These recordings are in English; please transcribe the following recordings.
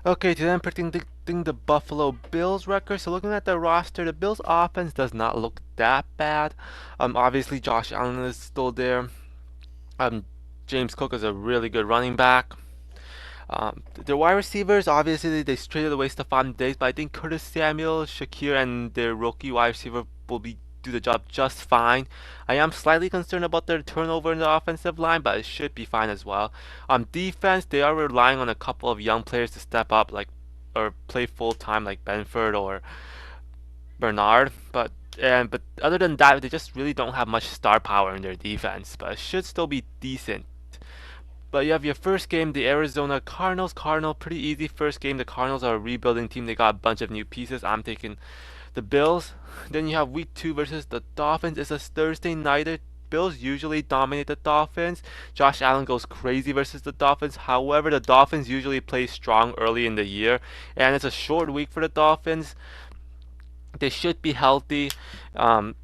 Okay, today I'm predicting the Buffalo Bills record. So looking at the roster, the Bills offense does not look that bad. Obviously Josh Allen is still there. Um, James Cook is a really good running back. Their wide receivers, obviously they traded away Stephon Diggs, but I think Curtis Samuel, Shakir, and their rookie wide receiver will be do the job just fine. I am slightly concerned about their turnover in the offensive line, but it should be fine as well. Defense, they are relying on a couple of young players to step up, like or play full time, like Benford or Bernard. But other than that, they just really don't have much star power in their defense. But it should still be decent. But you have your first game, the Arizona Cardinals. Pretty easy first game. The Cardinals are a rebuilding team. They got a bunch of new pieces. I'm taking the Bills. Then you have week two versus the Dolphins. It's a Thursday nighter. Bills usually dominate the Dolphins. Josh Allen goes crazy versus the Dolphins. However, the Dolphins usually play strong early in the year, and it's a short week for the Dolphins. They should be healthy. And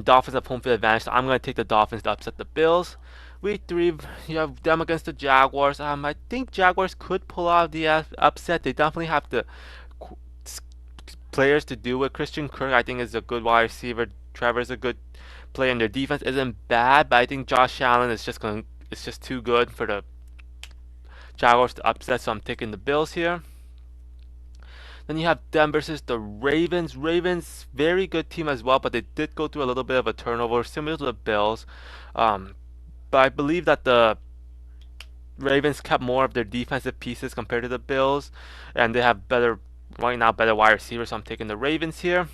Dolphins have home field advantage, so I'm going to take the Dolphins to upset the Bills. Week three, you have them against the Jaguars. I think Jaguars could pull out the upset. They definitely have the players to do it. Christian Kirk, I think, is a good wide receiver. Trevor's a good player, and their defense isn't bad. But I think Josh Allen is just going. It's just too good for the Jaguars to upset. So I'm taking the Bills here. Then you have them versus the Ravens. Ravens, very good team as well, but they did go through a little bit of a turnover, similar to the Bills. Um, but I believe that the Ravens kept more of their defensive pieces compared to the Bills, and they have better right now better wide receivers. So I'm taking the Ravens here.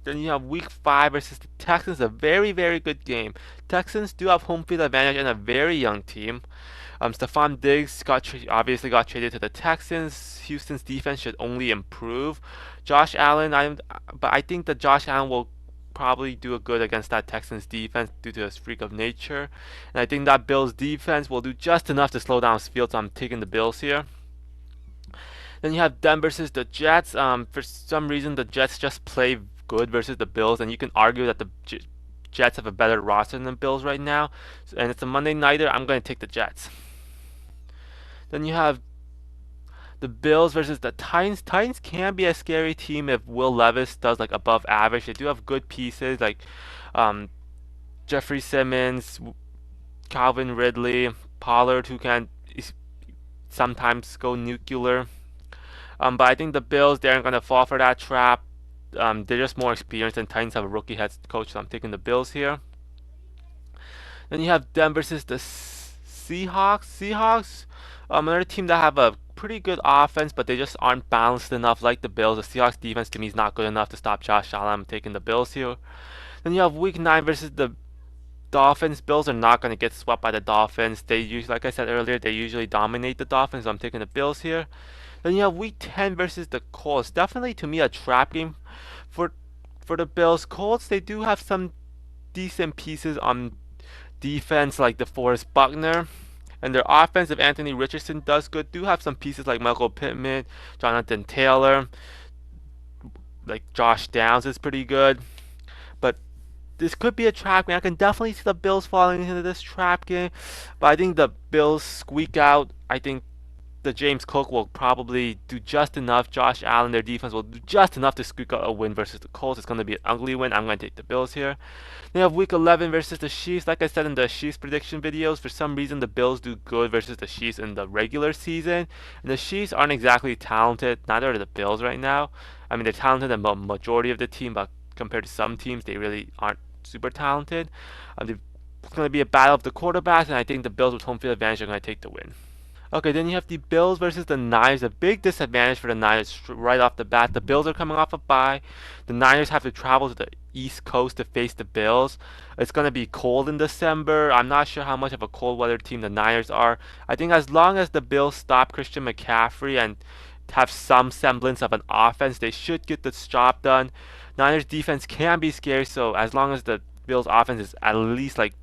Then you have Week 5 versus the Texans, a very, very good game. Texans do have home field advantage and a very young team. Stephon Diggs obviously got traded to the Texans. Houston's defense should only improve. Josh Allen, but I think that Josh Allen will probably do a good against that Texans defense due to his freak of nature. And I think that Bills defense will do just enough to slow down Fields. So I'm taking the Bills here. Then you have them versus the Jets. For some reason, the Jets just play good versus the Bills, and you can argue that the Jets have a better roster than the Bills right now. And it's a Monday nighter. I'm going to take the Jets. Then you have the Bills versus the Titans. Titans can be a scary team if Will Levis does like above average. They do have good pieces like um, Jeffrey Simmons, Calvin Ridley, Pollard, who can sometimes go nuclear. But I think the Bills, they aren't going to fall for that trap. They're just more experienced, and Titans have a rookie head coach, so I'm taking the Bills here. Then you have them versus the Seahawks. Seahawks, another team that have a pretty good offense, but they just aren't balanced enough like the Bills. The Seahawks defense to me is not good enough to stop Josh Allen. I'm taking the Bills here. Then you have Week 9 versus the Dolphins. Bills are not going to get swept by the Dolphins. They usually, like I said earlier, they usually dominate the Dolphins. So I'm taking the Bills here. Then you have Week 10 versus the Colts. Definitely to me a trap game for the Bills. Colts, they do have some decent pieces on defense like DeForest Buckner. And their offense, if Anthony Richardson does good, do have some pieces like Michael Pittman, Jonathan Taylor, like Josh Downs is pretty good. But this could be a trap game. I can definitely see the Bills falling into this trap game. But I think the Bills squeak out. I think the James Cook will probably do just enough. Josh Allen, their defense will do just enough to squeak out a win versus the Colts. It's going to be an ugly win. I'm going to take the Bills here. They have Week 11 versus the Chiefs. Like I said in the Chiefs prediction videos, for some reason the Bills do good versus the Chiefs in the regular season, and the Chiefs aren't exactly talented. Neither are the Bills right now. I mean, they're talented in the majority of the team, but compared to some teams, they really aren't super talented. It's going to be a battle of the quarterbacks, and I think the Bills with home field advantage are going to take the win. Okay, then you have the Bills versus the Niners. A big disadvantage for the Niners right off the bat. The Bills are coming off a bye. The Niners have to travel to the East Coast to face the Bills. It's going to be cold in December. I'm not sure how much of a cold weather team the Niners are. I think as long as the Bills stop Christian McCaffrey and have some semblance of an offense, they should get the job done. Niners defense can be scary, so as long as the Bills offense is at least like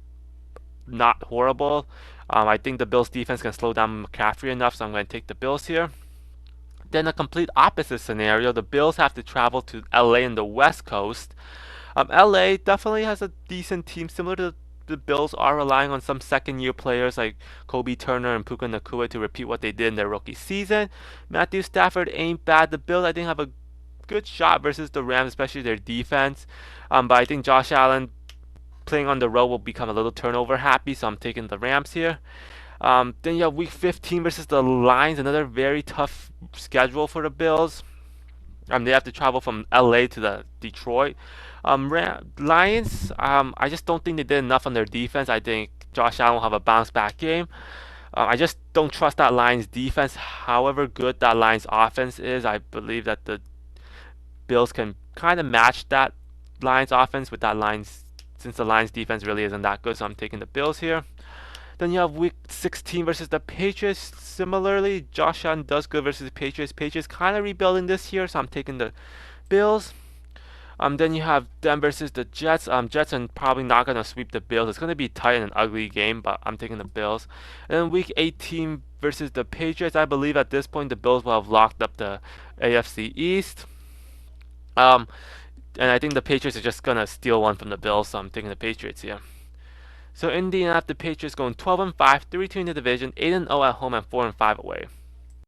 not horrible. I think the Bills defense can slow down McCaffrey enough, so I'm going to take the Bills here. Then a complete opposite scenario. The Bills have to travel to LA in the West Coast. LA definitely has a decent team, similar to the Bills are relying on some second-year players like Kobe Turner and Puka Nacua to repeat what they did in their rookie season. Matthew Stafford ain't bad. The Bills, I think, have a good shot versus the Rams, especially their defense. But I think Josh Allen playing on the road will become a little turnover happy, so I'm taking the Rams here. Then you have Week 15 versus the Lions, another very tough schedule for the Bills. They have to travel from LA to the Detroit. Lions, I just don't think they did enough on their defense. I think Josh Allen will have a bounce back game. I just don't trust that Lions defense. However good that Lions offense is, I believe that the Bills can kind of match that Lions offense with that Lions, since the Lions defense really isn't that good. So I'm taking the Bills here. Then you have Week 16 versus the Patriots. Similarly, Josh Allen does good versus the Patriots. Patriots kind of rebuilding this year, so I'm taking the Bills. Then you have them versus the Jets. Jets are probably not going to sweep the Bills. It's going to be tight and an ugly game, but I'm taking the Bills. And then Week 18 versus the Patriots. I believe at this point the Bills will have locked up the AFC East. And I think the Patriots are just going to steal one from the Bills, so I'm taking the Patriots here. So Indianapolis, the Patriots going 12-5, 3-2 in the division, 8-0 at home, and 4-5 away.